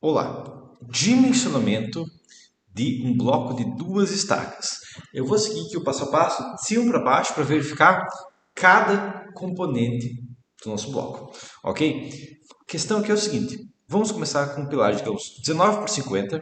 Olá, dimensionamento de um bloco de duas estacas. Eu vou seguir aqui o passo a passo, de cima para baixo, para verificar cada componente do nosso bloco, ok? A questão aqui é o seguinte, vamos começar com um pilar, digamos, 19 por 50,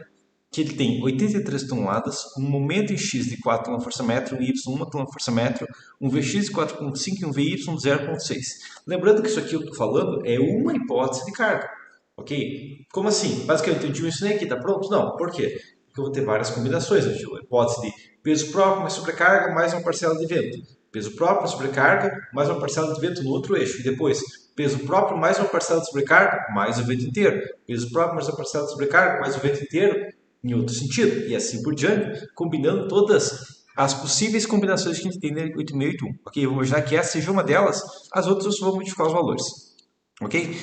que ele tem 83 toneladas, um momento em X de 4 kgfm, um Y 1 kgfm, um Vx de 4,5 e um Vy de 0,6. Lembrando que isso aqui eu estou falando é uma hipótese de carga. Ok? Como assim? Basicamente eu dimensionei aqui, tá pronto? Não. Por quê? Porque eu vou ter várias combinações. Eu tive a hipótese de peso próprio mais sobrecarga mais uma parcela de vento. Peso próprio mais sobrecarga mais uma parcela de vento no outro eixo. E depois, peso próprio mais uma parcela de sobrecarga mais o vento inteiro. Peso próprio mais uma parcela de sobrecarga mais o vento inteiro em outro sentido. E assim por diante, combinando todas as possíveis combinações que a gente tem na 8681. Ok? Vamos imaginar que essa seja uma delas, as outras eu só vou modificar os valores. Ok?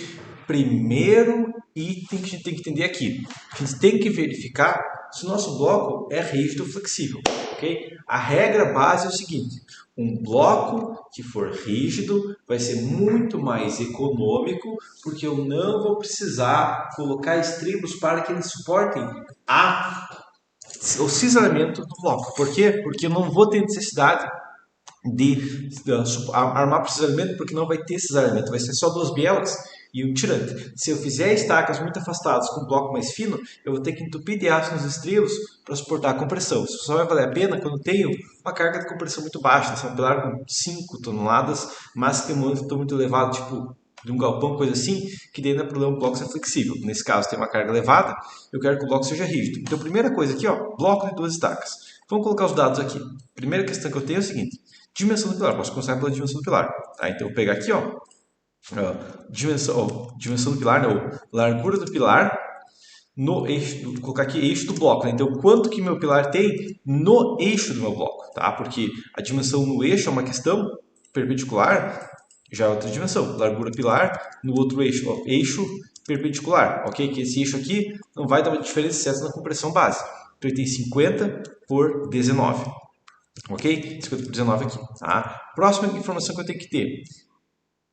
Primeiro item que a gente tem que entender aqui. A gente tem que verificar se o nosso bloco é rígido ou flexível. Okay? A regra base é o seguinte. Um bloco que for rígido vai ser muito mais econômico porque eu não vou precisar colocar estribos para que eles suportem o cisalhamento do bloco. Por quê? Porque eu não vou ter necessidade de armar para cisalhamento porque não vai ter cisalhamento, vai ser só duas bielas e um tirante. Se eu fizer estacas muito afastadas com um bloco mais fino, eu vou ter que entupir de aço nos estrios para suportar a compressão. Isso só vai valer a pena quando eu tenho uma carga de compressão muito baixa, um pilar com 5 toneladas, mas que tem um momento muito elevado, tipo de um galpão, coisa assim, que daí não é problema o bloco ser flexível. Nesse caso, tem uma carga elevada, eu quero que o bloco seja rígido. Então, primeira coisa aqui, ó, bloco de duas estacas. Vamos colocar os dados aqui. Primeira questão que eu tenho é o seguinte: dimensão do pilar. Posso começar pela dimensão do pilar. Tá? Então, eu vou pegar aqui, ó, dimensão do pilar, não, largura do pilar no eixo, vou colocar aqui eixo do bloco. Né? Então, quanto que meu pilar tem no eixo do meu bloco, tá? Porque a dimensão no eixo é uma questão perpendicular, já é outra dimensão. Largura pilar no outro eixo, ó, eixo perpendicular, ok? Que esse eixo aqui não vai dar uma diferença certa na compressão base. Então, ele tem 50 por 19. Ok? 50 por 19 aqui. Tá? Próxima informação que eu tenho que ter.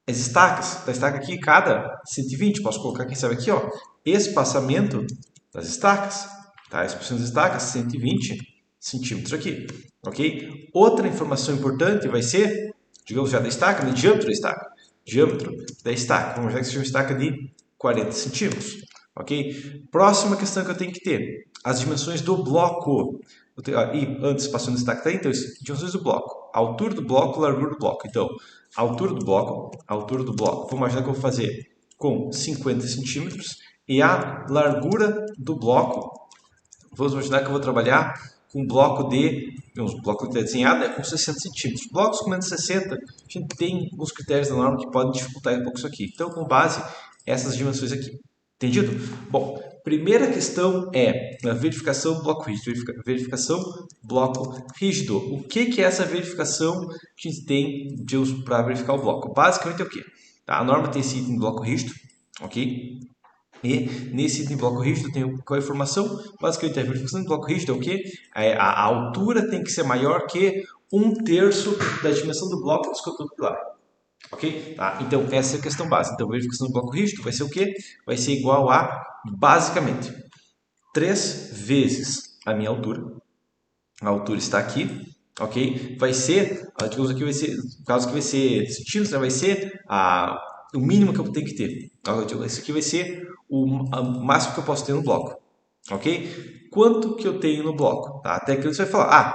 As estacas. Da estaca aqui, cada 120. Posso colocar, quem sabe aqui, ó. Espaçamento das estacas. Tá? Espaçamento das estacas, 120 centímetros aqui. Ok? Outra informação importante vai ser, digamos já da estaca, no diâmetro da estaca. Diâmetro da estaca. Vamos já que seja uma estaca de 40 centímetros. Ok? Próxima questão que eu tenho que ter. As dimensões do bloco. E antes passando o destaque, tá? Então, dimensões do bloco, a altura do bloco, largura do bloco. Então, a altura do bloco, vou imaginar que eu vou fazer com 50 centímetros e a largura do bloco, vamos imaginar que eu vou trabalhar com um bloco um bloco desenhado com 60 centímetros. Blocos com menos de 60, a gente tem alguns critérios da norma que podem dificultar um pouco isso aqui. Então, com base essas dimensões aqui. Entendido? Bom, primeira questão é a verificação do bloco rígido. Verificação bloco rígido. O que é essa verificação que a gente tem para verificar o bloco? Basicamente é o quê? Tá? A norma tem esse item de bloco rígido, ok? E nesse item de bloco rígido tem qual é a informação? Basicamente a verificação do bloco rígido é o quê? A altura tem que ser maior que 1/3 da dimensão do bloco do escopo do pilar. Ok? Tá? Então, essa é a questão básica. Então, a verificação do bloco rígido vai ser o quê? Vai ser igual a, basicamente, 3 vezes a minha altura. A altura está aqui. Ok? Vai ser, digamos aqui, vai ser, no caso que vai ser centímetros, né? Vai ser o mínimo que eu tenho que ter. Esse aqui vai ser o máximo que eu posso ter no bloco. Ok? Quanto que eu tenho no bloco? Tá? Até aqui você vai falar,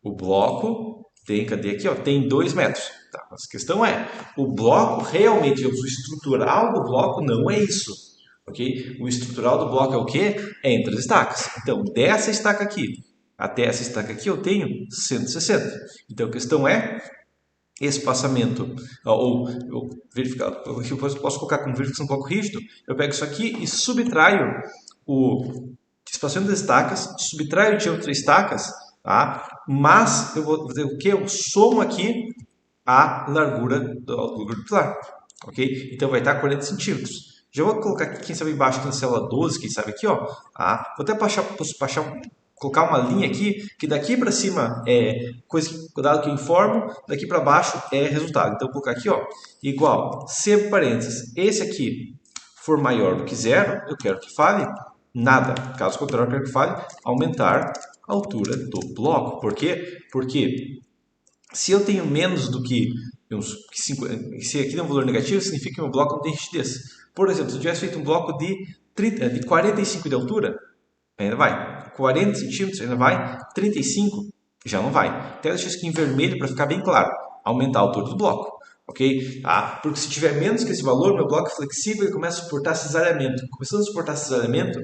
o bloco tem, cadê aqui? Ó, tem 2 metros. Tá, mas a questão é, o bloco realmente, digamos, o estrutural do bloco não é isso. Ok? O estrutural do bloco é o quê? É entre as estacas. Então, dessa estaca aqui até essa estaca aqui eu tenho 160. Então, a questão é espaçamento, ou verificar, eu posso colocar como verificação do bloco rígido, eu pego isso aqui e subtraio o espaçamento das estacas, subtraio o diâmetro das estacas, tá? Mas eu vou fazer o que? Eu somo aqui a largura do pilar, ok? Então vai estar 40 centímetros. Já vou colocar aqui, quem sabe embaixo, na célula 12, quem sabe aqui, ó. Tá? Vou até colocar uma linha aqui, que daqui para cima é coisa que, dado que eu informo, daqui para baixo é resultado. Então, vou colocar aqui, ó, igual, sempre parênteses, esse aqui for maior do que zero, eu quero que fale nada. Caso contrário, eu quero que fale aumentar a altura do bloco. Por quê? Porque se eu tenho menos do que 5, se aqui é um valor negativo, significa que meu bloco não tem rigidez. Por exemplo, se eu tivesse feito um bloco de 45 de altura, ainda vai. 40 centímetros, ainda vai. 35, já não vai. Até deixar isso aqui em vermelho para ficar bem claro. Aumentar a altura do bloco. Ok? Tá? Porque se tiver menos que esse valor, meu bloco é flexível e começa a suportar cisalhamento. Começando a suportar cisalhamento,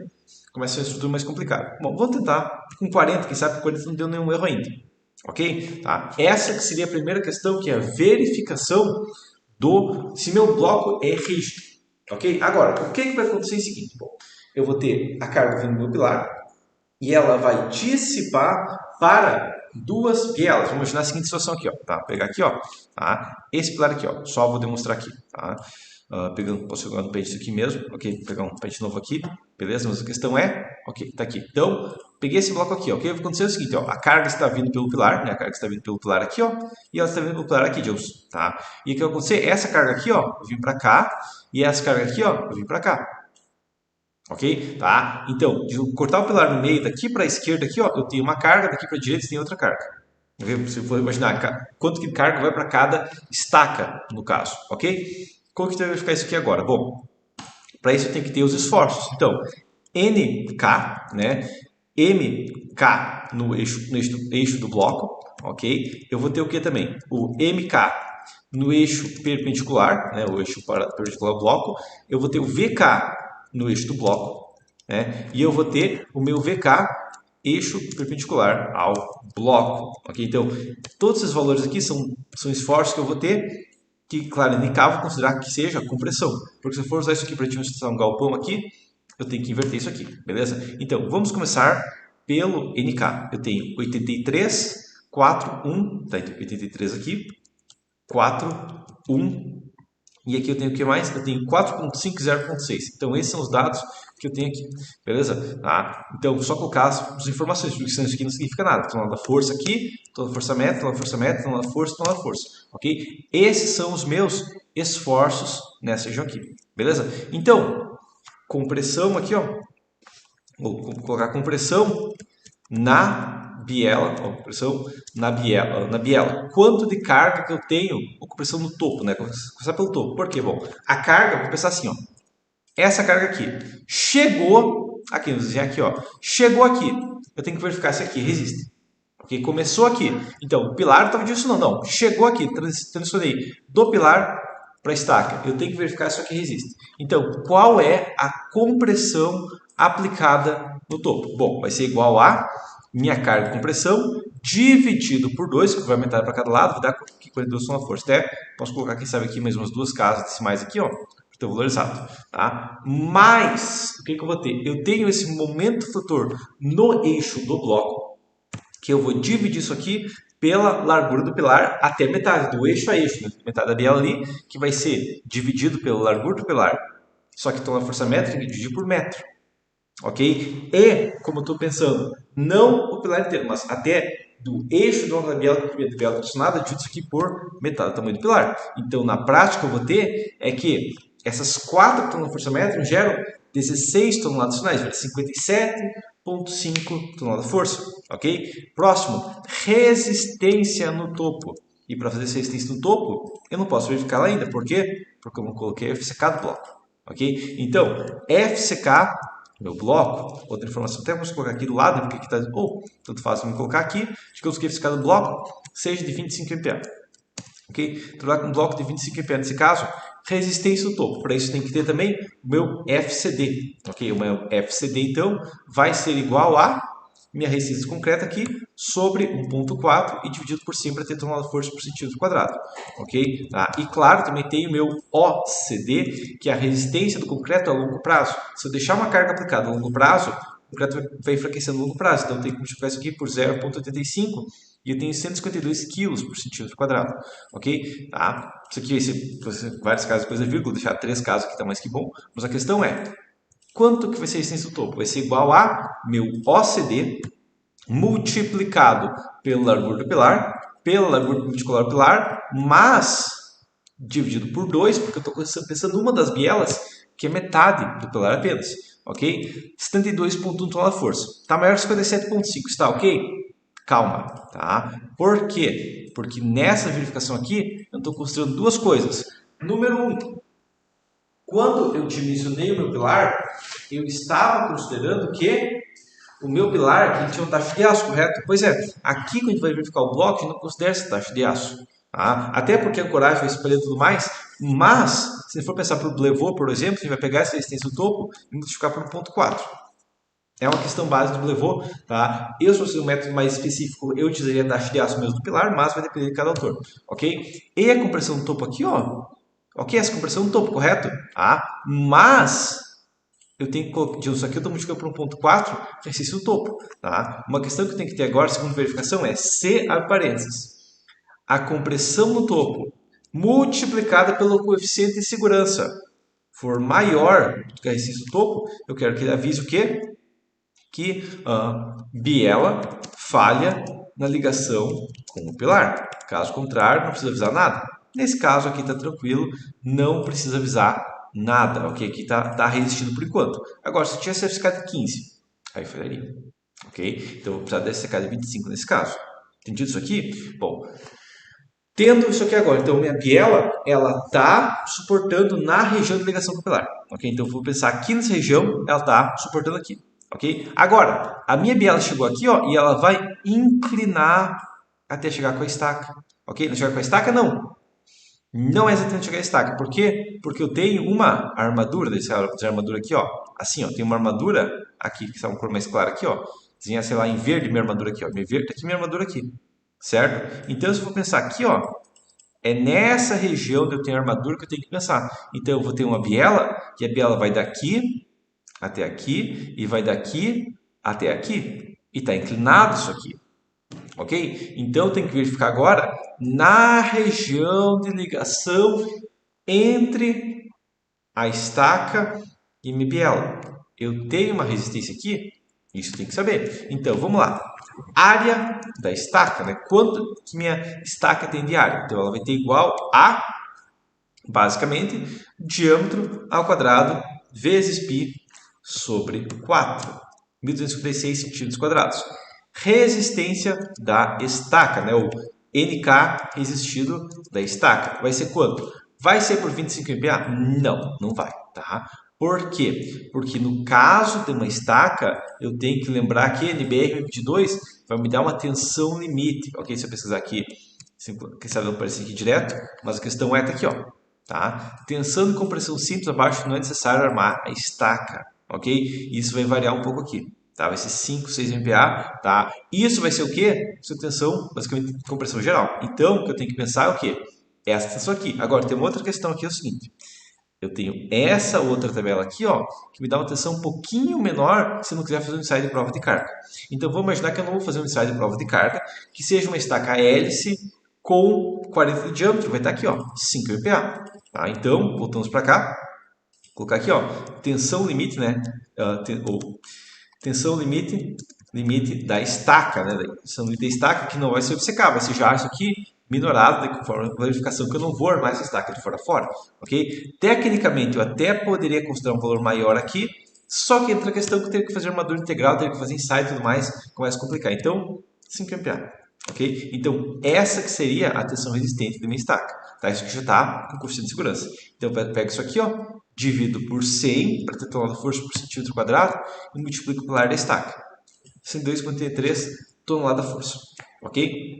começa a ser uma estrutura mais complicada. Bom, vamos tentar com 40, quem sabe com 40 não deu nenhum erro ainda. Ok? Tá? Essa que seria a primeira questão, que é a verificação do se meu bloco é rígido. Ok? Agora, o que vai acontecer é o seguinte. Bom, eu vou ter a carga vindo do meu pilar e ela vai dissipar para duas bielas. Vamos imaginar a seguinte situação aqui. Ó, tá? Vou pegar aqui, ó, tá? Esse pilar aqui, ó, só vou demonstrar aqui. Tá? Posso pegar um pente aqui mesmo, ok? Vou pegar um pente novo aqui, beleza? Mas a questão é, ok, tá aqui. Então, peguei esse bloco aqui, ok? Vai acontecer o seguinte, ó, a carga está vindo pelo pilar, né? A carga está vindo pelo pilar aqui, ó, e ela está vindo pelo pilar aqui, Deus, tá? E o que vai acontecer? Essa carga aqui, ó, eu vim para cá, e essa carga aqui, ó, eu vim para cá. Ok? Tá? Então, de eu cortar o pilar no meio, daqui para a esquerda, aqui, ó, eu tenho uma carga, daqui para a direita tem outra carga. Se for imaginar quanto que carga vai para cada estaca, no caso, ok? Como que vai ficar isso aqui agora? Bom, para isso eu tenho que ter os esforços. Então, NK, né? MK no eixo do bloco, ok? Eu vou ter o que também? O MK no eixo perpendicular, né? O eixo perpendicular ao bloco. Eu vou ter o VK no eixo do bloco, né? E eu vou ter o meu VK eixo perpendicular ao bloco, ok? Então, todos esses valores aqui são esforços que eu vou ter, que, claro, NK eu vou considerar que seja compressão, porque se eu for usar isso aqui para demonstrar um galpão aqui, eu tenho que inverter isso aqui, beleza? Então, vamos começar pelo NK. Eu tenho 83, 4, 1, tá, então 83 aqui, 4, 1, e aqui eu tenho o que mais? Eu tenho 4.5, 0.6. Então, esses são os dados que eu tenho aqui, beleza? Tá? Então, só colocar as informações, porque isso aqui não significa nada. Estou da força aqui, estou da força métrica, estou da força métrica, estou da força, estou da força, ok? Esses são os meus esforços nessa região aqui, beleza? Então, compressão aqui, ó. Vou colocar compressão na biela, ó, compressão na biela. Quanto de carga que eu tenho, ou compressão no topo, né? Começar pelo topo. Por quê? Bom, a carga, vou pensar assim, ó. Essa carga aqui chegou aqui, vamos dizer aqui, ó. Chegou aqui. Eu tenho que verificar se aqui resiste. Ok? Começou aqui. Então, o pilar estava disso não. Chegou aqui, transferei do pilar para a estaca. Eu tenho que verificar se isso aqui resiste. Então, qual é a compressão aplicada no topo? Bom, vai ser igual a minha carga de compressão dividido por 2, que vai aumentar para cada lado, vai dar 42 na força. Até posso colocar, quem sabe, aqui mais umas duas casas decimais aqui, ó, para ter o valor exato. Tá? Mas, o que eu vou ter? Eu tenho esse momento flutor no eixo do bloco, que eu vou dividir isso aqui pela largura do pilar até metade, do eixo a eixo, né? Metade da biela ali, que vai ser dividido pela largura do pilar. Só que estou na força métrica e dividir por metro. Ok? E, como eu estou pensando, não o pilar inteiro, mas até do eixo da biela tensionada, dividido isso aqui por metade do tamanho do pilar. Então, na prática, eu vou ter é que essas 4 que estão na força métrica geram 16 toneladas adicionais, 57,5 toneladas de força, ok? Próximo, resistência no topo. E para fazer essa resistência no topo, eu não posso verificar ela ainda. Por quê? Porque eu não coloquei FCK do bloco, ok? Então, FCK, meu bloco, outra informação, até vamos colocar aqui do lado, porque aqui está, tanto faz me colocar aqui, de que eu coloquei FCK do bloco, seja de 25 MPa. Ok? Trabalhar com um bloco de 25 MPa nesse caso, resistência no topo. Para isso tem que ter também o meu FCD. Ok? O meu FCD, então, vai ser igual a minha resistência concreta aqui sobre 1.4 e dividido por 100 para ter tonelada de força por centímetro quadrado. Ok? Tá? E claro, também tem o meu OCD, que é a resistência do concreto a longo prazo. Se eu deixar uma carga aplicada a longo prazo, o concreto vai enfraquecendo a longo prazo. Então, eu tenho que multiplicar isso aqui por 0,85 e eu tenho 152 kg por centímetro quadrado, ok? Tá? Isso aqui vai ser vários casos depois da vírgula, deixar 3 casos aqui, tá mais que bom. Mas a questão é, quanto que vai ser a resistência do topo? Vai ser igual a meu OCD multiplicado pela largura do pilar, pela largura perpendicular do pilar, mas dividido por 2, porque eu estou pensando numa das bielas que é metade do pilar apenas, ok? 72,1 toneladas de força. Está maior que 57,5, está ok? Calma, tá? Por quê? Porque nessa verificação aqui, eu estou considerando duas coisas. Número 1, quando eu dimensionei o meu pilar, eu estava considerando que o meu pilar ele tinha uma taxa de aço, correto? Pois é, aqui quando a gente vai verificar o bloco, a gente não considera essa taxa de aço. Tá? Até porque a ancoragem vai espalhar e tudo mais, mas se a gente for pensar para o blevô, por exemplo, a gente vai pegar essa resistência do topo e multiplicar por 1,4. É uma questão básica do blevô, tá? Eu, se fosse um método mais específico, eu utilizaria a taxa de aço mesmo do pilar, mas vai depender de cada autor, ok? E a compressão do topo aqui, ó, ok, essa compressão do topo, correto? Tá? Mas eu tenho que colocar, isso aqui eu estou multiplicando por 1,4, exercício do topo, tá? Uma questão que eu tenho que ter agora, segundo verificação, é se, abre parênteses, a compressão no topo multiplicada pelo coeficiente de segurança for maior do que o exercício do topo, eu quero que ele avise o quê? Que biela falha na ligação com o pilar. Caso contrário, não precisa avisar nada. Nesse caso aqui está tranquilo, não precisa avisar nada, ok? Aqui está resistindo por enquanto. Agora, se tivesse ficado de 15, aí falharia, ok? Então, eu vou precisar desse de 25 nesse caso. Entendido isso aqui? Bom, tendo isso aqui agora, então minha biela, ela está suportando na região de ligação com o pilar, ok? Então, eu vou pensar aqui nessa região, ela está suportando aqui. Ok? Agora, a minha biela chegou aqui, ó, e ela vai inclinar até chegar com a estaca. Ok? Não chegar com a estaca, não. Não é exatamente chegar a estaca. Por quê? Porque eu tenho uma armadura, deixa eu fazer a armadura aqui, ó. Assim, ó, tem uma armadura aqui, que está uma cor mais clara aqui, ó. Desenhar, sei lá, em verde minha armadura aqui, ó. Minha verde, aqui minha armadura aqui. Certo? Então, se eu for pensar aqui, ó, é nessa região onde eu tenho a armadura que eu tenho que pensar. Então, eu vou ter uma biela, que a biela vai daqui até aqui e vai daqui até aqui. E está inclinado isso aqui. Ok? Então, eu tenho que verificar agora na região de ligação entre a estaca e minha biela. Eu tenho uma resistência aqui? Isso tem que saber. Então, vamos lá. Área da estaca, né? Quanto que minha estaca tem de área? Então, ela vai ter igual a, basicamente, diâmetro ao quadrado vezes π sobre 4, 1.256 centímetros quadrados. Resistência da estaca, né? O NK resistido da estaca. Vai ser quanto? Vai ser por 25 MPa? Não, não vai, tá? Por quê? Porque no caso de uma estaca, eu tenho que lembrar que NBR22 vai me dar uma tensão limite. Ok, se eu pesquisar aqui, quem sabe não aparecer aqui direto, mas a questão é aqui, ó. Tá? Tensão e compressão simples abaixo não é necessário armar a estaca. Ok? Isso vai variar um pouco aqui. Tá? Vai ser 5, 6 MPa. Tá? Isso vai ser o quê? Isso é tensão, basicamente, compressão geral. Então, o que eu tenho que pensar é o quê? Essa tensão aqui. Agora, tem uma outra questão aqui, é o seguinte. Eu tenho essa outra tabela aqui, ó, que me dá uma tensão um pouquinho menor se eu não quiser fazer um ensaio de prova de carga. Então, vamos imaginar que eu não vou fazer um ensaio de prova de carga, que seja uma estaca hélice com 40 de diâmetro. Vai estar aqui, ó, 5 MPa. Tá? Então, voltamos para cá. Vou colocar aqui, ó, tensão limite, né? Tensão limite da estaca, né? Tensão limite da estaca que não vai ser obcecável, vai ser já isso aqui minorado de forma de verificação que eu não vou armar essa estaca de fora a fora, ok? Tecnicamente eu até poderia considerar um valor maior aqui, só que entra a questão que eu teria que fazer armadura integral, teria que fazer ensaio e tudo mais, começa a complicar. Então, 5 MPa, ok? Então, essa que seria a tensão resistente da minha estaca, tá? Isso aqui já está com coeficiente de segurança. Então, eu pego isso aqui, ó, divido por 100 para ter tonelada de força por centímetro quadrado e multiplico pelo área da estaca. 102,83 tonelada de força, ok?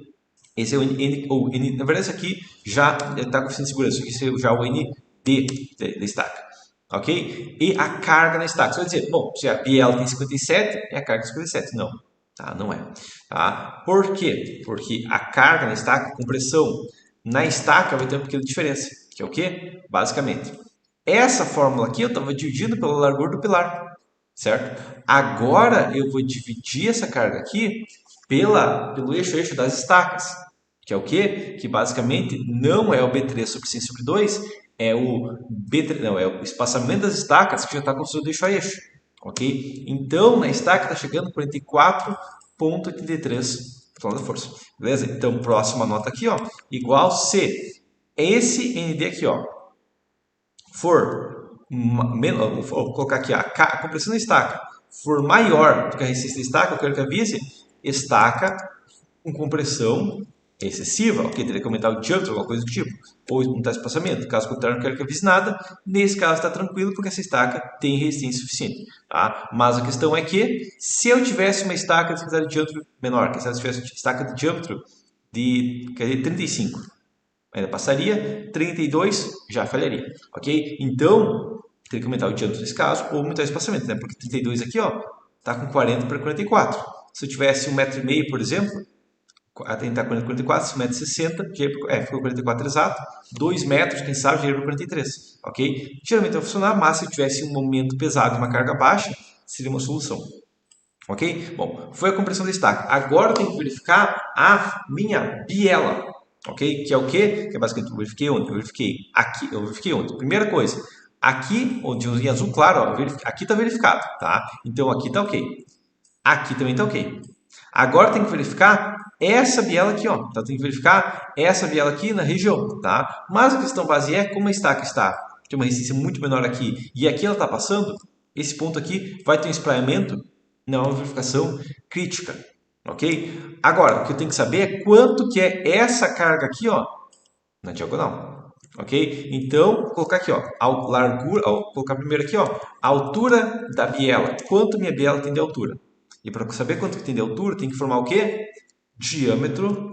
Esse é o N, na verdade, esse aqui já está com coeficiente de segurança. Esse é já o ND da estaca. Ok? E a carga na estaca. Você vai dizer, bom, se a biela tem 57, é a carga 57. Não, tá? Não é. Tá? Por quê? Porque a carga na estaca, a compressão na estaca vai ter uma pequena diferença. Que é o quê? Basicamente, essa fórmula aqui eu estava dividindo pela largura do pilar. Certo? Agora eu vou dividir essa carga aqui pelo eixo das estacas, que é o quê? Que basicamente não é o B3 sobre 100 sobre 2, é o B3, não, é o espaçamento das estacas que já está construído eixo a eixo, ok? Então, na estaca está chegando 44,83 toneladas de força, beleza? Então, próxima nota aqui, ó, igual se esse ND aqui, ó, for vou colocar aqui, a compressão da estaca for maior do que a resistência da estaca, eu quero que avise estaca com compressão excessiva, ok? Teria que aumentar o diâmetro, alguma coisa do tipo, ou aumentar o espaçamento. Caso contrário, não quero que avise nada. Nesse caso está tranquilo, porque essa estaca tem resistência suficiente. Tá? Mas a questão é que, se eu tivesse uma estaca de diâmetro menor, que se eu tivesse estaca de diâmetro de 35, ainda passaria, 32 já falharia, ok? Então, teria que aumentar o diâmetro nesse caso, ou aumentar o espaçamento, né? Porque 32 aqui, ó, tá com 40 para 44. Se eu tivesse 1,5 m, por exemplo, a tentar 44, se 1,60 m, ficou 44 exato, 2 metros, quem sabe, já para 43, ok? Geralmente vai funcionar, mas se eu tivesse um momento pesado e uma carga baixa, seria uma solução. Ok? Bom, foi a compressão da estaca. Agora eu tenho que verificar a minha biela. Ok? Que é o quê? Que é basicamente, eu verifiquei onde? Eu verifiquei aqui. Eu verifiquei onde? Primeira coisa, aqui, onde em azul claro, ó, aqui está verificado. Tá? Então aqui está ok. Aqui também está ok. Agora tem que verificar essa biela aqui, ó. Então tem que verificar essa biela aqui na região, tá? Mas a questão base é como a estaca está, tem uma resistência muito menor aqui e aqui ela está passando, esse ponto aqui vai ter um espraiamento, não é uma verificação crítica, ok? Agora, o que eu tenho que saber é quanto que é essa carga aqui, ó, na diagonal, ok? Então, vou colocar aqui, ó, a largura, vou colocar primeiro aqui, ó, a altura da biela, quanto minha biela tem de altura. E para saber quanto que tem de altura, tem que formar o quê? Diâmetro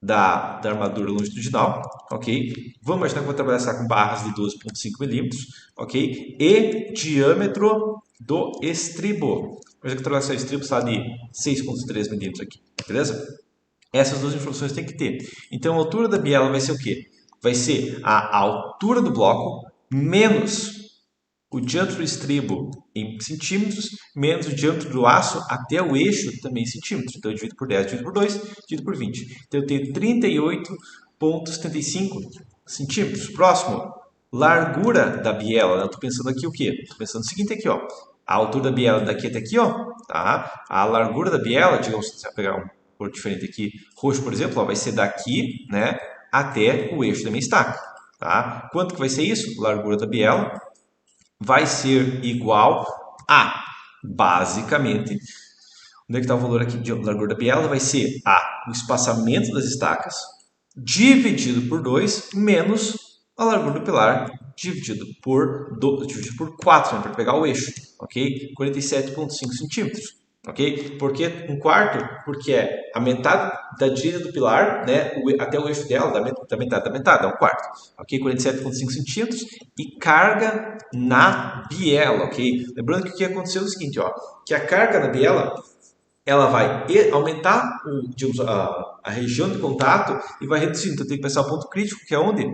da armadura longitudinal, ok? Vamos imaginar que eu vou trabalhar com barras de 12,5 milímetros, ok? E diâmetro do estribo. Vamos que eu trabalhar o estribo está de 6,3 milímetros aqui, beleza? Essas duas informações tem que ter. Então, a altura da biela vai ser o quê? Vai ser a altura do bloco menos o diâmetro do estribo em centímetros, menos o diâmetro do aço até o eixo também em centímetros. Então, eu divido por 10, divido por 2, divido por 20. Então, eu tenho 38,75 centímetros. Próximo, largura da biela. Eu estou pensando aqui o quê? Estou pensando o seguinte aqui, ó. A altura da biela daqui até aqui, ó. Tá? A largura da biela, digamos, se você pegar um cor diferente aqui, roxo, por exemplo, ó, vai ser daqui, né, até o eixo da minha estaca. Tá? Quanto que vai ser isso? Largura da biela vai ser igual a, basicamente, onde é que está o valor aqui de largura da biela? Vai ser o espaçamento das estacas dividido por 2 menos a largura do pilar dividido por 4, né, para pegar o eixo, ok? 47,5 centímetros. Ok? Por que um quarto? Porque é a metade da direita do pilar, né, até o eixo dela, da metade da metade, é um quarto. Ok? 47,5 centímetros e carga na biela, ok? Lembrando que o que aconteceu é o seguinte, ó, que a carga na biela, ela vai aumentar digamos, a região de contato e vai reduzindo. Então tem que pensar o ponto crítico, que é onde?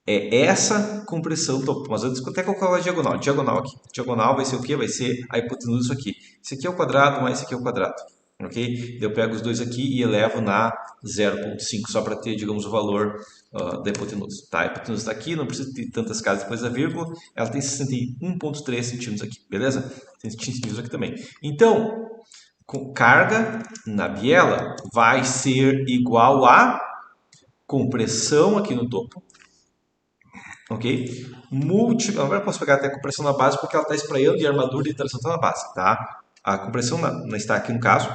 É essa compressão topo. Mas antes, até colocar a diagonal. Diagonal aqui. Diagonal vai ser o quê? Vai ser a hipotenusa disso aqui. Esse aqui é o quadrado, mais esse aqui é o quadrado. Ok? Eu pego os dois aqui e elevo na 0,5, só para ter, digamos, o valor da hipotenusa. Tá? A hipotenusa está aqui, não precisa ter tantas casas depois da vírgula. Ela tem 61,3 centímetros aqui, beleza? Tem centímetros aqui também. Então, com carga na biela vai ser igual a compressão aqui no topo, ok? Agora eu posso pegar até a compressão na base porque ela está espraiando e a armadura de tração está na base, tá? A compressão está aqui no caso,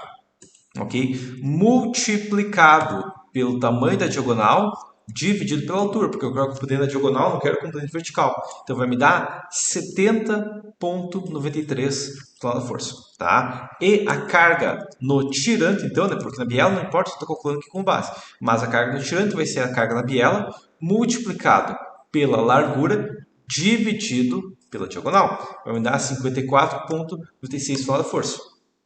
ok? Multiplicado pelo tamanho da diagonal dividido pela altura, porque eu quero componente na diagonal, não quero componente vertical. Então vai me dar 70,93 toneladas-força, tá? E a carga no tirante, então, né, porque na biela não importa se eu estou calculando aqui com base, mas a carga no tirante vai ser a carga na biela multiplicado pela largura dividido pela diagonal. Vai me dar 54,96 toneladas-força,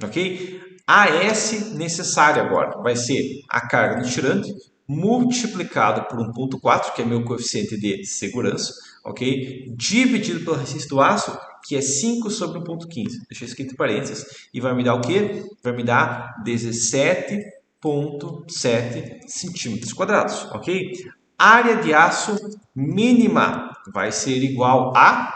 ok? A S necessária agora vai ser a carga no tirante multiplicado por 1,4, que é meu coeficiente de segurança, ok? Dividido pela resistência do aço, que é 5 sobre 1,15. Deixa isso aqui entre parênteses. E vai me dar o quê? Vai me dar 17,7 centímetros quadrados, ok? Área de aço mínima vai ser igual a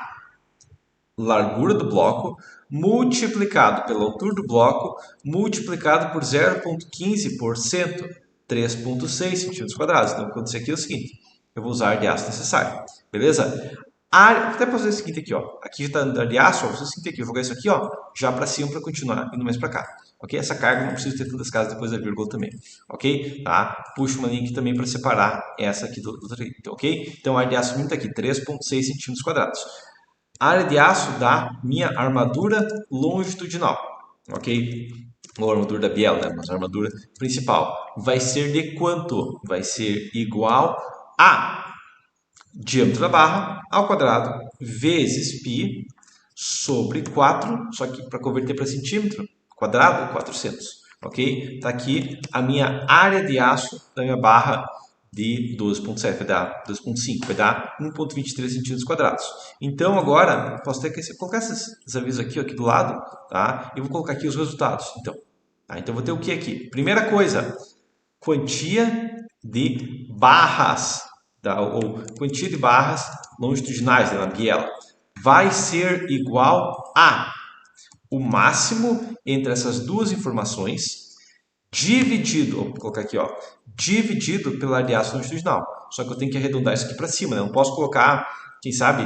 largura do bloco multiplicado pela altura do bloco multiplicado por 0,15%, 3,6 centímetros quadrados. Então, o que acontecer aqui é o seguinte, eu vou usar a área de aço necessária, beleza? área, até posso fazer o seguinte aqui, ó. Aqui já está dando de aço, ó, vou fazer o seguinte aqui, eu vou jogar isso aqui, ó, já para cima para continuar indo mais para cá. Ok? Essa carga não precisa ter tantas casas depois da vírgula também. Ok? Tá? Puxa uma linha aqui também para separar essa aqui do outro. Ok? Então a área de aço mínima está aqui, 3,6 centímetros quadrados. A área de aço da minha armadura longitudinal. Ok? Ou armadura da biela, né? Mas a armadura principal vai ser de quanto? Vai ser igual a diâmetro da barra ao quadrado vezes π sobre 4, só que para converter para centímetro quadrado, 400. Ok? Está aqui a minha área de aço da minha barra de 12,7, vai dar 2,5, vai dar 1,23 centímetros quadrados. Então agora, posso ter que colocar esses avisos aqui do lado, tá? E vou colocar aqui os resultados. Então, tá? Então vou ter o que aqui? Primeira coisa, quantia de barras, tá? Ou quantia de barras longitudinais, né, na biela, vai ser igual a o máximo entre essas duas informações dividido, vou colocar aqui, ó, dividido pela área de aço longitudinal. Só que eu tenho que arredondar isso aqui para cima, né? Eu não posso colocar, quem sabe,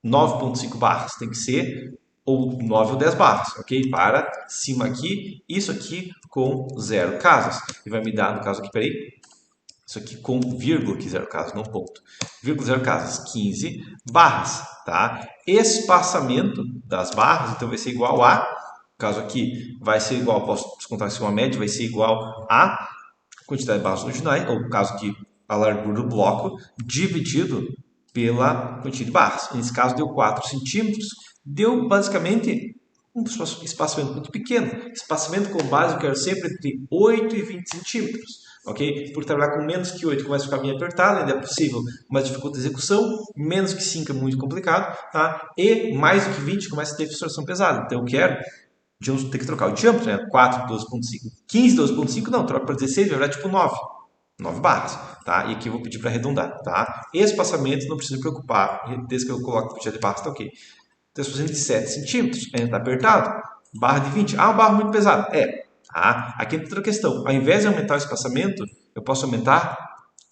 9,5 barras. Tem que ser ou 9 ou 10 barras, ok? Para cima aqui, isso aqui com 0 casas. E vai me dar, no caso aqui, peraí, isso aqui com vírgula, que 0 casas, não ponto. Vírgula 0 casas, 15 barras, tá? Espaçamento das barras, então vai ser igual a, no caso aqui, vai ser igual, posso descontar isso uma média, vai ser igual a quantidade de barras originais, ou no caso aqui, a largura do bloco, dividido pela quantidade de barras. Nesse caso deu 4 centímetros, deu basicamente um espaçamento muito pequeno. Espaçamento com base eu quero sempre entre 8 e 20 centímetros. Ok? Por trabalhar com menos que 8 começa a ficar bem apertado, ainda é possível, mas dificulta a execução. Menos que 5 é muito complicado. Tá? E mais do que 20 começa a ter fissuração pesada. Então eu quero ter que trocar o diâmetro, né? 4, 12,5. 15, 12,5 não, troca para 16, vai virar tipo 9. 9 barras, tá? E aqui eu vou pedir para arredondar, tá? Espaçamento, não precisa me preocupar, desde que eu coloque a quantidade de barras, tá ok. Estou fazendo de 7 centímetros, ainda está apertado. Barra de 20, uma barra muito pesada. Tá? Aqui tem outra questão, ao invés de aumentar o espaçamento, eu posso aumentar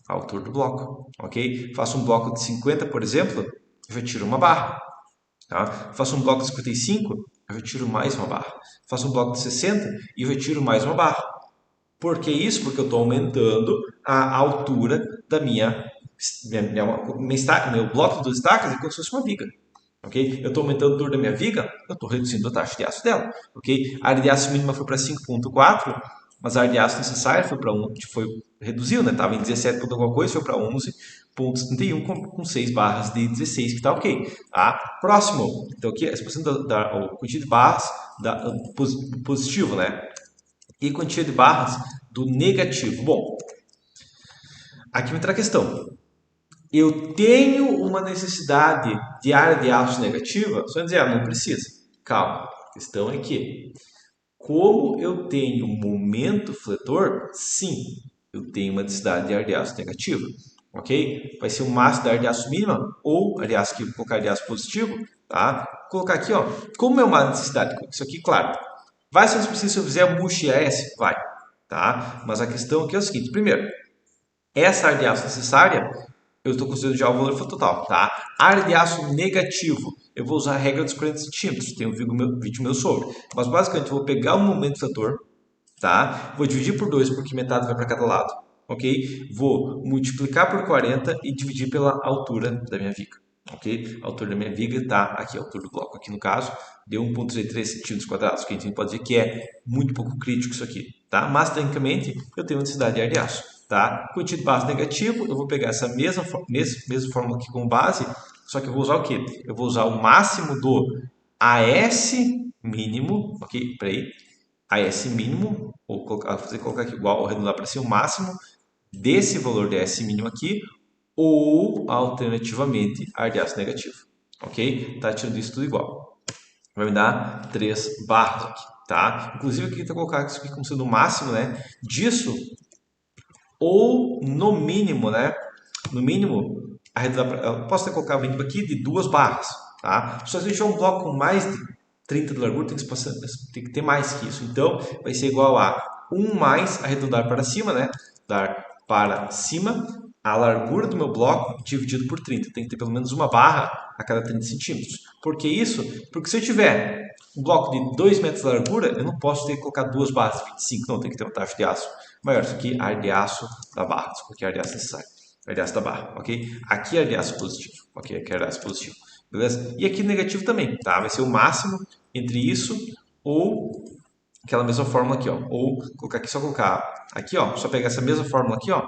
a altura do bloco, ok? Faço um bloco de 50, por exemplo, eu já tiro uma barra. Tá? Faço um bloco de 55, eu já tiro mais uma barra. Faço um bloco de 60 e eu já tiro mais uma barra. Por que isso? Porque eu estou aumentando a altura da meu bloco de estacas é como se fosse uma viga. Okay? Eu estou aumentando a altura da minha viga, eu estou reduzindo a taxa de aço dela. Okay? A área de aço mínima foi para 5,4, mas a área de aço necessária foi para 1, reduziu, né? Estava em 17 ponto alguma coisa, foi para 11,71 com 6 barras de 16, que está ok. Tá? Próximo, então aqui a expressão da quantidade de barras do positivo, né? E quantia de barras do negativo. Bom, aqui entra a questão. Eu tenho uma necessidade de área de aço negativa? Só dizer, não precisa. Calma, a questão é que, como eu tenho momento fletor, sim, eu tenho uma necessidade de área de aço negativa. Ok? Vai ser o máximo da área de aço mínima, ou área de aço que colocar área de aço positivo, tá? Vou colocar aqui, ó, como é uma necessidade, isso aqui, claro. Vai ser preciso se eu fizer multi-S? Vai, tá? Mas a questão aqui é o seguinte, primeiro, essa área de aço necessária, eu estou considerando já o valor total, tá? Área de aço negativo, eu vou usar a regra dos 40 centímetros, tem um vídeo meu sobre. Mas basicamente eu vou pegar o momento fator, tá? Vou dividir por 2, porque metade vai para cada lado, ok? Vou multiplicar por 40 e dividir pela altura da minha viga, ok? A altura da minha viga está aqui, a altura do bloco aqui no caso, deu 1,03 centímetros quadrados, que a gente pode dizer que é muito pouco crítico isso aqui, tá? Mas tecnicamente eu tenho uma necessidade de área de aço, tá? Quantidade de base negativo, eu vou pegar essa mesma fórmula aqui como base, só que eu vou usar o quê? Eu vou usar o máximo do AS mínimo, ok? Peraí. AS mínimo, ou colocar aqui igual, arredondar para ser o máximo desse valor de AS mínimo aqui, ou alternativamente área de aço negativo, ok? Tá tirando isso tudo igual. Vai me dar 3 barras aqui, tá? Inclusive aqui tá colocar isso aqui como sendo o máximo, né? Disso, ou no mínimo, né? No mínimo, eu posso ter colocado o mínimo aqui de 2 barras, tá? Se a gente tiver um bloco com mais de 30 de largura, tem que ter mais que isso. Então, vai ser igual a 1 mais arredondar para cima, né? Dar para cima, a largura do meu bloco dividido por 30. Tem que ter pelo menos uma barra a cada 30 centímetros. Por que isso? Porque se eu tiver um bloco de 2 metros de largura, eu não posso ter que colocar duas barras de 25. Não, tem que ter uma taxa de aço maior. Isso aqui é ar de aço da barra. Isso aqui é ar de aço necessário. Ar de aço da barra, ok? Aqui é ar de aço positivo. Ok, aqui é ar de aço positivo. Beleza? E aqui negativo também, tá? Vai ser o máximo entre isso ou aquela mesma fórmula aqui, ó. Ou colocar aqui, só colocar aqui, ó. Só pegar essa mesma fórmula aqui, ó.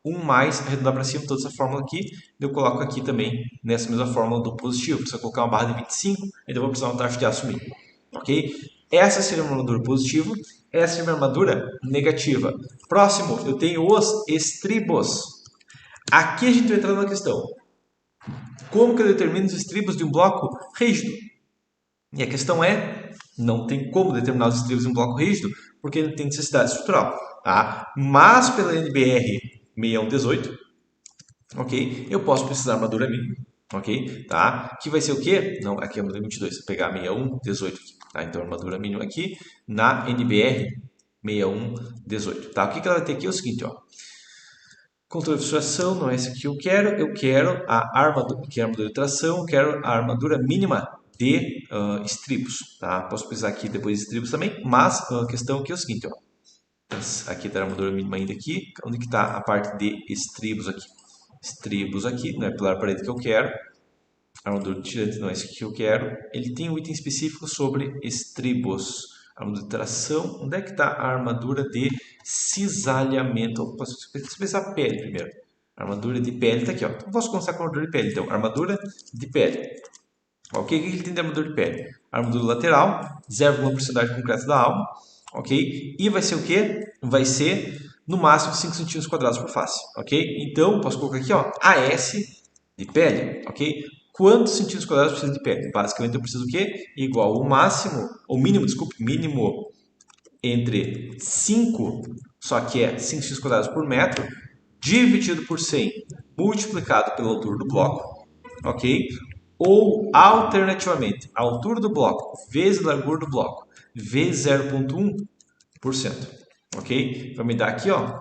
1 mais, arredondar para cima toda essa fórmula aqui. Eu coloco aqui também nessa mesma fórmula do positivo. Se eu colocar uma barra de 25, então eu vou precisar de uma taxa de aço mínimo. Ok? Essa seria uma armadura positiva. Essa seria uma armadura negativa. Próximo, eu tenho os estribos. Aqui a gente vai entrar numa questão. Como que eu determino os estribos de um bloco rígido? E a questão é, não tem como determinar os estribos de um bloco rígido, porque ele tem necessidade estrutural. Tá? Mas pela NBR 6118, ok? Eu posso precisar de armadura mínima, ok? Tá? Que vai ser o quê? Não, aqui é a armadura 22, vou pegar 6118 aqui. Tá? Então, armadura mínima aqui na NBR 6118. Tá? O que ela vai ter aqui é o seguinte, ó. Controle de flutuação, não é esse que eu quero a armadura, que é a armadura de tração, eu quero a armadura mínima de estribos, tá? Posso precisar aqui depois de estribos também, mas a questão aqui é o seguinte, ó. Aqui está a armadura mínima ainda aqui, onde que está a parte de estribos aqui? Estribos aqui, não é pilar parede que eu quero, armadura de tirante não é esse que eu quero, ele tem um item específico sobre estribos. Armadura de tração, onde é que está a armadura de cisalhamento? Posso pensar pele primeiro. Armadura de pele está aqui, ó. Então, posso começar com a armadura de pele. Então, armadura de pele. Ok, o que ele tem de armadura de pele? Armadura lateral, 0,1% de concreto da alma. Ok? E vai ser o quê? Vai ser no máximo 5 centímetros quadrados por face. Ok? Então, posso colocar aqui, ó, AS de pele. Ok? Quantos centímetros quadrados precisa de pele? Basicamente eu preciso o quê? Igual o máximo, ou mínimo, desculpe, mínimo entre 5, só que é 5 centímetros quadrados por metro, dividido por 100, multiplicado pela altura do bloco, ok? Ou, alternativamente, a altura do bloco vezes a largura do bloco, vezes 0,1%, ok? Vai me dar aqui, ó,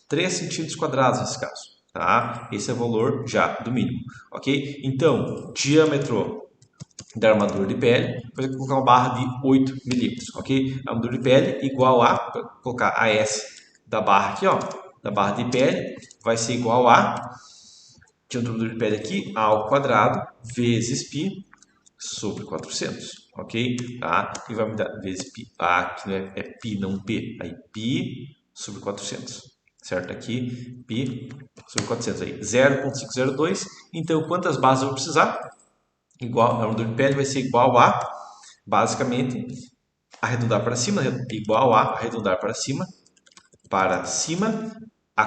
3 centímetros quadrados nesse caso. Tá? Esse é o valor já do mínimo, ok? Então, diâmetro da armadura de pele, vou colocar uma barra de 8 milímetros, ok? A armadura de pele igual a, vou colocar AS da barra aqui, ó, da barra de pele, vai ser igual a, diâmetro de pele aqui, A ao quadrado, vezes π sobre 400, ok? Tá? E vai me dar vezes π, aqui não é π, não P, aí π sobre 400. Certo? Aqui, π sobre 400 aí, 0,502. Então, quantas bases eu vou precisar? Igual, a armadura de pele vai ser igual a, basicamente, arredondar para cima, igual a arredondar para cima, a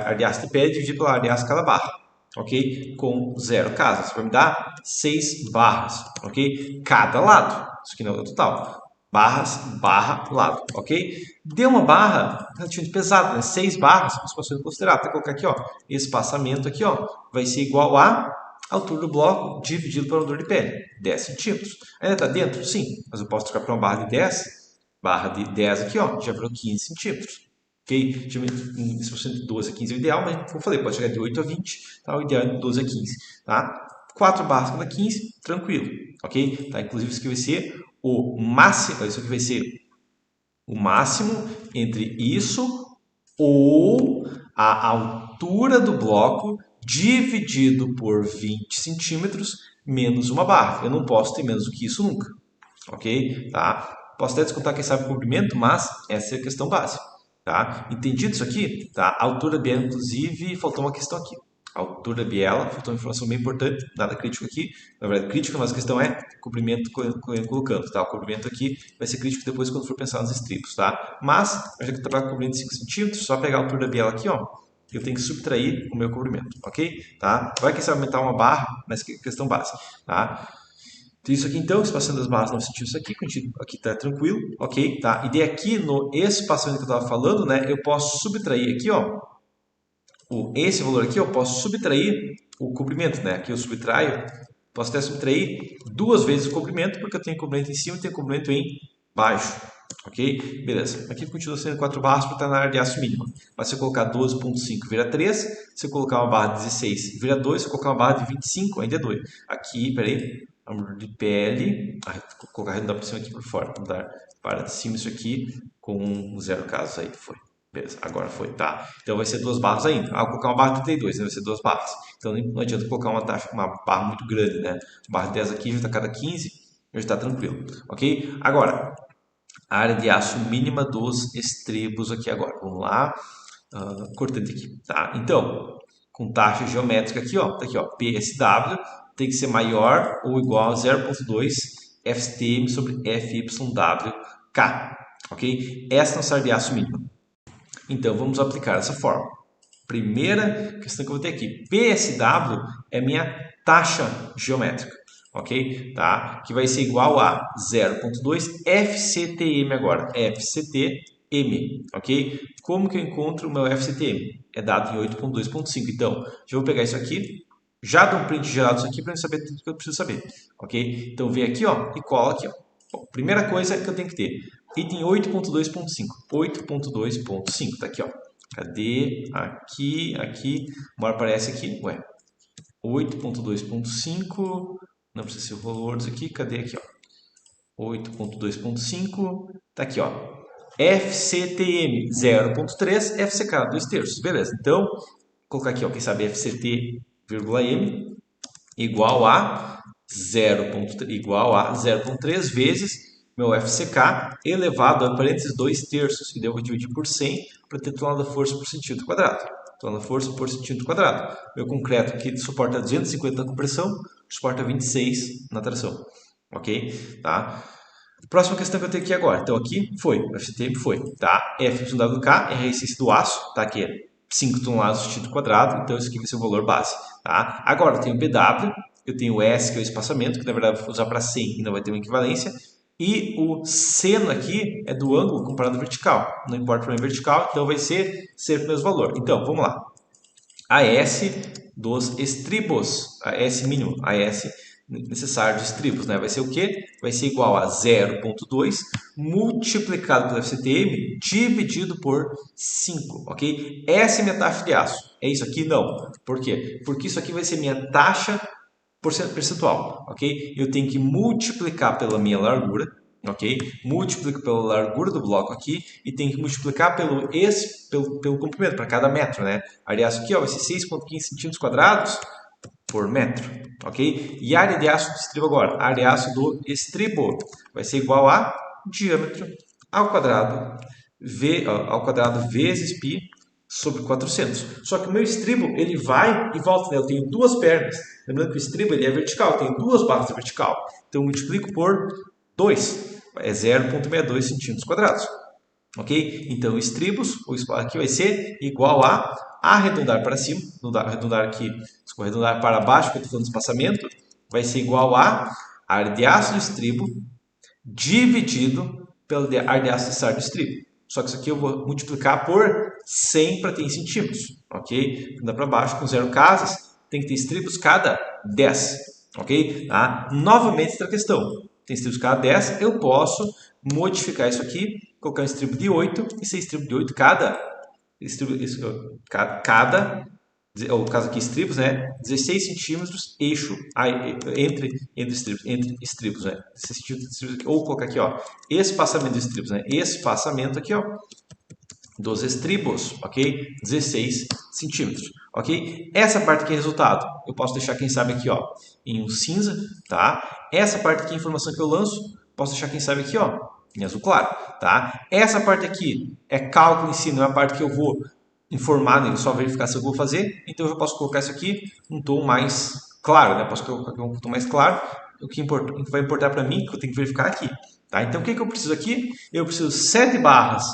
área de pele dividido pela área de cada barra, ok? Com 0 casas, isso vai me dar 6 barras, ok? Cada lado, isso aqui não é o total. Barras, barra, lado, ok? Deu uma barra relativamente pesada, né? 6 barras, você pode considerar. Até colocar aqui, ó, espaçamento aqui, ó, vai ser igual a altura do bloco dividido pela altura de pele, 10 centímetros. Ainda está dentro? Sim, mas eu posso trocar para uma barra de 10, barra de 10 aqui, ó, já virou 15 centímetros. Ok? De 12 a 15 é o ideal, mas como eu falei, pode chegar de 8 a 20, tá? O ideal é de 12 a 15, tá? 4 barras cada 15, tranquilo, ok? Tá? Inclusive isso aqui vai ser o máximo, isso aqui vai ser o máximo entre isso ou a altura do bloco dividido por 20 centímetros menos uma barra. Eu não posso ter menos do que isso nunca, ok? Tá? Posso até descontar quem sabe o comprimento, mas essa é a questão básica. Tá? Entendido isso aqui? Tá? A altura biela, inclusive, faltou uma questão aqui. A altura biela, faltou uma informação bem importante, nada crítico aqui. Na verdade, crítico, mas a questão é comprimento colocando. Tá? O comprimento aqui vai ser crítico depois quando for pensar nos estribos. Tá? Mas, já que eu trabalho com comprimento de 5 centímetros, só pegar a altura biela aqui, ó, eu tenho que subtrair o meu comprimento. Ok? Tá? Vai que você vai aumentar uma barra, mas questão básica. Tá? Isso aqui então, espaçamento das barras 9 centímetros aqui tá tranquilo, ok? Tá? E daí aqui no espaçamento que eu estava falando, né, eu posso subtrair aqui, ó, esse valor aqui eu posso subtrair o comprimento, né? Aqui eu subtraio, posso até subtrair 2 vezes o comprimento, porque eu tenho comprimento em cima e tenho comprimento em baixo, Ok? Beleza. Aqui continua sendo 4 barras para estar na área de aço mínima. Mas se eu colocar 12.5 vira 3. Se eu colocar uma barra de 16 vira 2. Se eu colocar uma barra de 25 ainda é 2. Aqui, peraí. Armadura de pele. Vou colocar arredondar por cima aqui por fora. Arredondar para cima isso aqui com 0 casos aí. Foi. Beleza, agora foi, tá? Então vai ser 2 barras ainda. Vou colocar uma barra de 32, né? Vai ser 2 barras. Então não adianta colocar uma barra muito grande, né? Barra de 10 aqui, já está cada 15, já está tranquilo. Ok? Agora, a área de aço mínima dos estribos aqui agora. Vamos lá. Cortante aqui, tá? Então, com taxa geométrica aqui, ó. Tá aqui, ó. PSW tem que ser maior ou igual a 0.2 FCTM sobre FYWK. Ok? Essa é a nossa área de aço mínima. Então, vamos aplicar essa fórmula. Primeira questão que eu vou ter aqui. PSW é minha taxa geométrica, ok? Tá? Que vai ser igual a 0.2 FCTM agora. FCTM, ok? Como que eu encontro o meu FCTM? É dado em 8.2.5. Então, já vou pegar isso aqui, já dou um print gerado isso aqui para eu saber tudo que eu preciso saber, ok? Então, vem aqui, ó, e cola aqui, ó. Bom, primeira coisa que eu tenho que ter, item 8.2.5. 8.2.5, tá aqui, ó. Cadê? Aqui, aqui. Uma hora aparece aqui. Ué. 8.2.5. Não precisa ser o valores aqui. Cadê aqui, ó? 8.2.5. Tá aqui, ó. FCTM 0.3, FCK 2/3. Beleza. Então, vou colocar aqui, ó. Quem sabe FCT, M igual a 0.3 vezes meu FCK elevado a parênteses 2/3. E daí eu vou dividir por 100 para ter tonelada da força por centímetro quadrado. Tonelada da força por centímetro quadrado. Meu concreto aqui suporta 250 na compressão, suporta 26 na tração. Ok? Tá? Próxima questão que eu tenho aqui agora. Então aqui foi, o FCTM foi, tá? FYWK é a resistência do aço, tá? Que é 5 toneladas por centímetro quadrado, então isso aqui vai ser o valor base, tá? Agora eu tenho o BW, eu tenho o S, que é o espaçamento, que na verdade eu vou usar para 100 e não vai ter uma equivalência, e o seno aqui é do ângulo comparado ao vertical, não importa para mim vertical, então vai ser sempre o mesmo valor. Então, vamos lá. AS dos estribos, AS mínimo, AS necessário dos estribos, né? Vai ser o quê? Vai ser igual a 0.2 multiplicado pelo FCTM dividido por 5, ok? Essa é minha taxa de aço. É isso aqui? Não. Por quê? Porque isso aqui vai ser minha taxa percentual, ok? Eu tenho que multiplicar pela minha largura, ok? Multiplico pela largura do bloco aqui e tenho que multiplicar pelo comprimento, para cada metro, né? A área de aço aqui, ó, vai ser 6,15 centímetros quadrados por metro, ok? E a área de aço do estribo agora, a área de aço do estribo vai ser igual a diâmetro ao quadrado vezes π sobre 400. Só que o meu estribo, ele vai e volta, né? Eu tenho duas pernas. Lembrando que o estribo ele é vertical, eu tenho duas barras de vertical. Então eu multiplico por 2, é 0,62 centímetros quadrados. Ok? Então estribos, o espaço aqui vai ser igual a arredondar para cima, arredondar aqui, arredondar para baixo, porque eu estou falando de espaçamento, vai ser igual a área de aço do estribo dividido pela área de aço necessário do estribo. Só que isso aqui eu vou multiplicar por 100 para ter em centímetros, ok? Andar para baixo com 0 casas, tem que ter estribos cada 10, ok? Tá? Novamente outra questão, tem estribos cada 10, eu posso modificar isso aqui, colocar um estribo de 8 e ser estribo de 8 cada o caso aqui estribos, né? 16 centímetros eixo entre estribos, né? Ou colocar aqui, ó, espaçamento de estribos, né? Espaçamento aqui, ó, dos estribos, ok? 16 centímetros, ok? Essa parte aqui é resultado. Eu posso deixar, quem sabe, aqui, ó, em um cinza, tá? Essa parte aqui é informação que eu lanço. Posso deixar, quem sabe, aqui, ó, em azul claro, tá? Essa parte aqui é cálculo em si, não é a parte que eu vou informar nele, só verificar se eu vou fazer. Então eu posso colocar isso aqui um tom mais claro, né? Posso colocar aqui um tom mais claro. O que vai importar para mim, que eu tenho que verificar aqui, tá? Então o que eu preciso aqui? Eu preciso 7 barras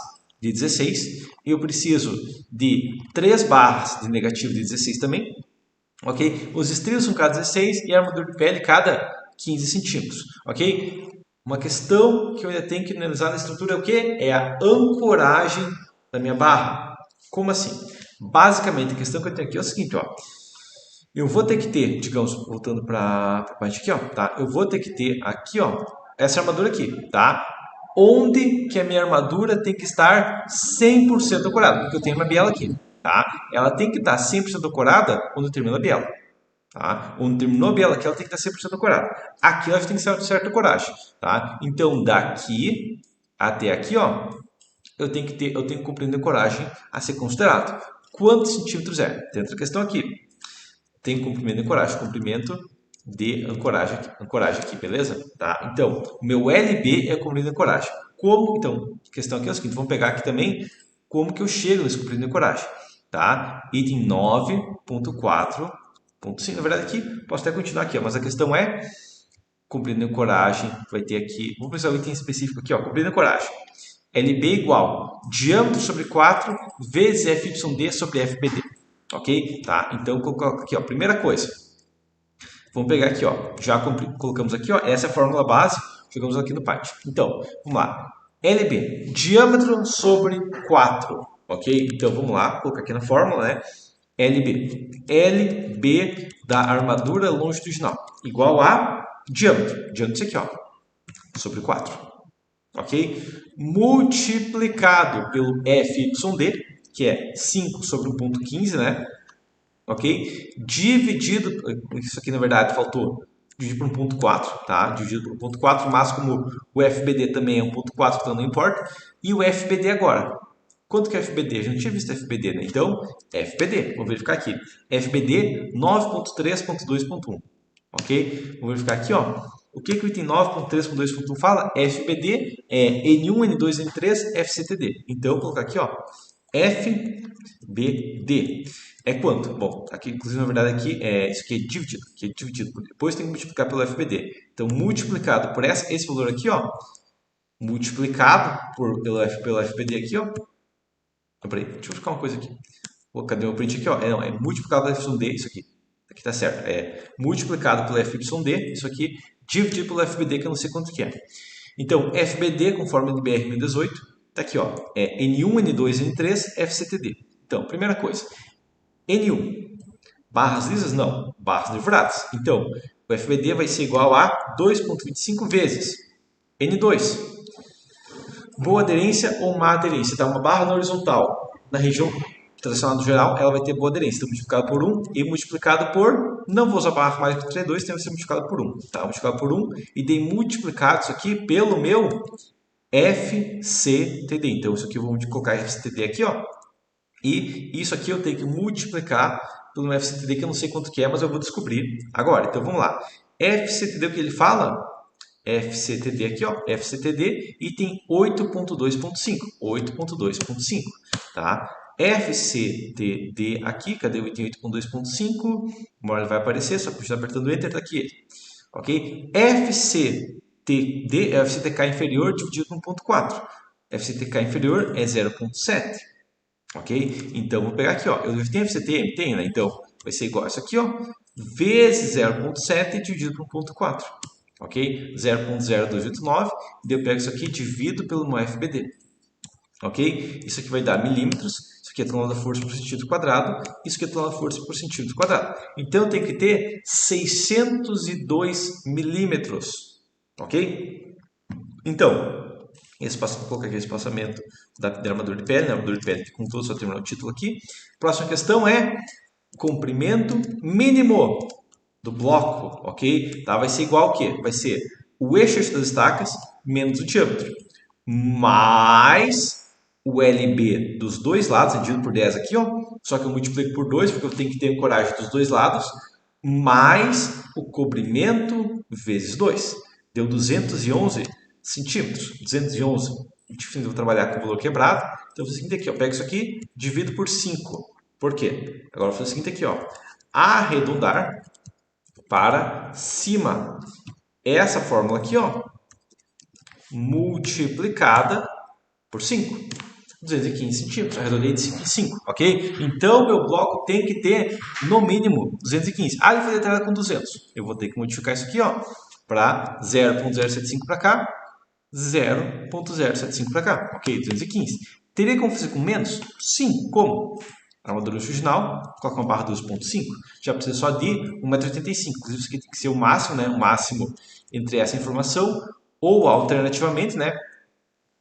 de 16, eu preciso de 3 barras de negativo de 16 também, ok? Os estribos são cada 16 e a armadura de pele cada 15 centímetros, ok? Uma questão que eu ainda tenho que analisar na estrutura é o que? É a ancoragem da minha barra. Como assim? Basicamente, a questão que eu tenho aqui é o seguinte, ó. Eu vou ter que ter, digamos, voltando para a parte aqui, ó, tá? Eu vou ter que ter aqui, ó, essa armadura aqui, tá? onde que a minha armadura tem que estar 100% ancorada, porque eu tenho uma biela aqui, tá? Ela tem que estar 100% ancorada quando termina a biela. Tá? Onde terminou a biela aqui, ela tem que estar 100% ancorada. Aqui ela tem que ser certa ancoragem. Tá? Então, daqui até aqui, ó, eu tenho que cumprir a ancoragem a ser considerado. Quantos centímetros é? Tem outra questão aqui. Tem comprimento de ancoragem aqui, beleza? Tá? Então, o meu LB é o comprimento de ancoragem. Como, então, a questão aqui é o seguinte, vamos pegar aqui também como que eu chego nesse comprimento de ancoragem, tá? Item 9.4.5, na verdade aqui, posso até continuar aqui, ó, mas a questão é comprimento de ancoragem, vai ter aqui, vamos pensar o item específico aqui, ó, comprimento de ancoragem. LB igual diâmetro sobre 4 vezes FYD sobre FBD. Ok? Tá? Então, coloco aqui, ó, primeira coisa. Vamos pegar aqui, ó. Já colocamos aqui, ó. Essa é a fórmula base. Jogamos aqui no Python. Então, vamos lá. LB, diâmetro sobre 4. Ok? Então, vamos lá. Colocar aqui na fórmula, né? LB. LB da armadura longitudinal. Igual a diâmetro. Diâmetro isso aqui, ó. Sobre 4. Ok? Multiplicado pelo FYD, que é 5 sobre 1.15, né? Ok? Dividido, isso aqui na verdade faltou, dividir por 1.4, tá? Dividido por 1.4, mas como o FBD também é 1.4, então não importa. E o FBD agora. Quanto que é FBD? A gente não tinha visto FBD, né? Então, FBD, vamos verificar aqui. FBD 9.3.2.1, ok? Vamos verificar aqui, ó. O que o item 9.3.2.1 fala? FBD é N1, N2, N3, FCTD. Então, eu vou colocar aqui, ó, FBD. É quanto? Bom, aqui, inclusive, na verdade, aqui isso aqui é dividido. Depois tem que multiplicar pelo FBD. Então, multiplicado por esse valor aqui, ó, multiplicado pelo FBD aqui, ó. Peraí, deixa eu buscar uma coisa aqui. Pô, cadê o print aqui, ó? Não, é multiplicado pelo FYD, isso aqui. Aqui tá certo. É multiplicado pelo FYD, isso aqui, dividido pelo FBD, que eu não sei quanto que é. Então, FBD, conforme o NBR 1018, tá aqui, ó. É N1, N2, N3, FCTD. Então, primeira coisa. N1. Barras lisas? Não. Barras nervuradas. Então, o FBD vai ser igual a 2,25 vezes N2. Boa aderência ou má aderência? Tá? Uma barra na horizontal na região tracionada geral, ela vai ter boa aderência. Então, multiplicado por 1 e multiplicado por... Não vou usar barra mais que 3,2, tem que ser multiplicado por 1. Tá? Multiplicado por 1 e dei multiplicado isso aqui pelo meu FCTD. Então, isso aqui eu vou colocar FCTD aqui, ó. E isso aqui eu tenho que multiplicar pelo FCTD, que eu não sei quanto que é, mas eu vou descobrir agora. Então, vamos lá. FCTD, o que ele fala? FCTD aqui, ó, FCTD, item 8.2.5, 8.2.5, tá? FCTD aqui, cadê o item 8.2.5? Uma hora ele vai aparecer, só continuar apertando Enter, tá aqui ele, ok? FCTD é FCTK inferior dividido por 1.4, FCTK inferior é 0.7, ok? Então, vou pegar aqui, ó, eu tenho FCTM? Tenho, né? Então, vai ser igual a isso aqui, ó, vezes 0.7 dividido por 1.4. Ok? 0.0289, eu pego isso aqui e divido pelo meu FBD. Ok? Isso aqui vai dar milímetros, isso aqui é tonelada da força por centímetro quadrado, isso aqui é tonelada da força por centímetro quadrado. Então, eu tenho que ter 602 milímetros. Ok? Então, vou colocar aqui esse espaçamento da armadura de pele, né? Armadura de pele com todo, só terminar o título aqui. Próxima questão é comprimento mínimo do bloco, ok? Tá? Vai ser igual ao quê? Vai ser o eixo das estacas menos o diâmetro, mais o LB dos dois lados, dividido por 10 aqui, ó. Só que eu multiplico por 2, porque eu tenho que ter ancoragem dos dois lados, mais o cobrimento vezes 2. Deu 211 centímetros. 211. Enfim, eu vou trabalhar com o valor quebrado. Então, eu vou fazer o seguinte aqui, ó. Pego isso aqui, divido por 5. Por quê? Agora, eu vou fazer o seguinte aqui, ó. Arredondar para cima. Essa fórmula aqui, ó, multiplicada por 5. 215 centímetros. Arredondei de 5 em 5, ok? Então, meu bloco tem que ter, no mínimo, 215. Ah, ele foi detalhado com 200. Eu vou ter que modificar isso aqui, ó, para 0.075 para cá, 0.075 para cá, ok? 215. Teria como fazer com menos? Sim. Como? Armadura original, coloca uma barra 2.5, já precisa só de 1,85m. Inclusive, isso aqui tem que ser o máximo, né? O máximo entre essa informação, ou alternativamente, né?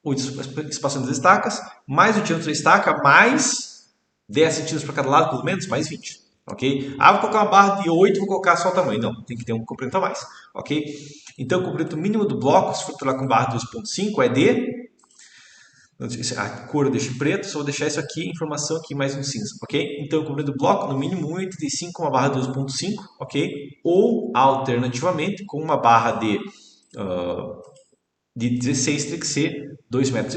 o espaçamento das estacas, mais o diâmetro da estaca, mais 10 centímetros para cada lado, pelo menos, mais 20. Ok? Ah, vou colocar uma barra de 8, vou colocar só o tamanho. Não, tem que ter um comprimento a mais. Ok? Então, o comprimento mínimo do bloco, se for trabalhar com barra 2.5, é de... A cor eu deixo preto, só vou deixar isso aqui, informação aqui mais um cinza, ok? Então, o comprimento do bloco, no mínimo 1,85 com uma barra 2.5, ok? Ou, alternativamente, com uma barra de 16 teria que ser 2,15 metros,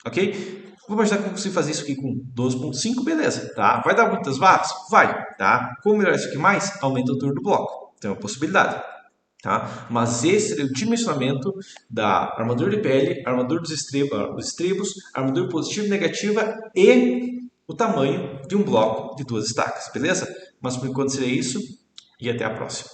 ok? Vou imaginar que eu consigo fazer isso aqui com 12,5, beleza, tá? Vai dar muitas barras? Vai, tá? Como melhorar isso aqui mais? Aumenta a altura do bloco, então é uma possibilidade, tá? Mas esse seria o dimensionamento da armadura de pele, armadura dos estribos, armadura positiva e negativa e o tamanho de um bloco de 2 estacas, beleza? Mas por enquanto seria isso e até a próxima.